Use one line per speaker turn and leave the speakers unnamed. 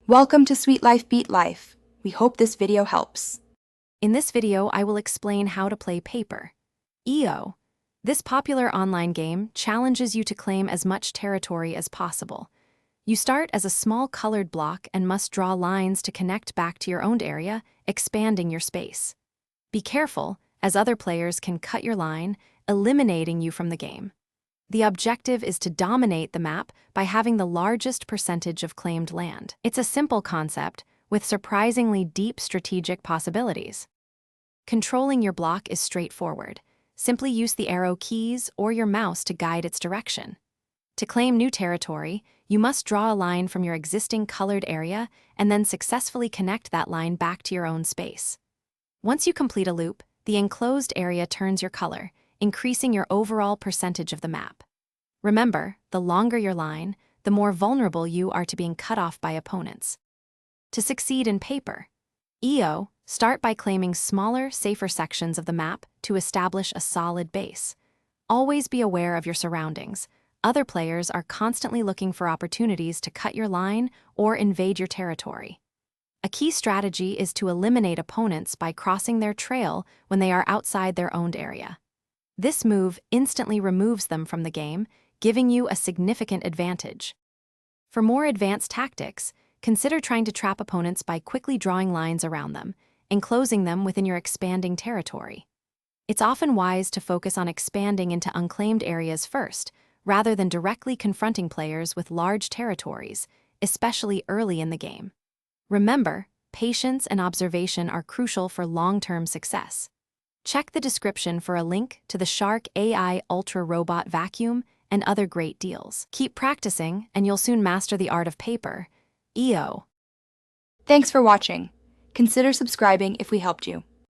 Welcome to Sweet Life Beat Life. We hope this video helps.
In this video, I will explain how to play Paper. EO. This popular online game challenges you to claim as much territory as possible. You start as a small colored block and must draw lines to connect back to your owned area, expanding your space. Be careful, as other players can cut your line, eliminating you from the game. The objective is to dominate the map by having the largest percentage of claimed land. It's a simple concept with surprisingly deep strategic possibilities. Controlling your block is straightforward. Simply use the arrow keys or your mouse to guide its direction. To claim new territory, you must draw a line from your existing colored area and then successfully connect that line back to your own space. Once you complete a loop, the enclosed area turns your color, increasing your overall percentage of the map. Remember, the longer your line, the more vulnerable you are to being cut off by opponents. To succeed in Paper, EO, start by claiming smaller, safer sections of the map to establish a solid base. Always be aware of your surroundings. Other players are constantly looking for opportunities to cut your line or invade your territory. A key strategy is to eliminate opponents by crossing their trail when they are outside their owned area. This move instantly removes them from the game, giving you a significant advantage. For more advanced tactics, consider trying to trap opponents by quickly drawing lines around them, enclosing them within your expanding territory. It's often wise to focus on expanding into unclaimed areas first, rather than directly confronting players with large territories, especially early in the game. Remember, patience and observation are crucial for long-term success. Check the description for a link to the Shark AI Ultra Robot Vacuum and other great deals. Keep practicing, and you'll soon master the art of Paper. EO.
Thanks for watching. Consider subscribing if we helped you.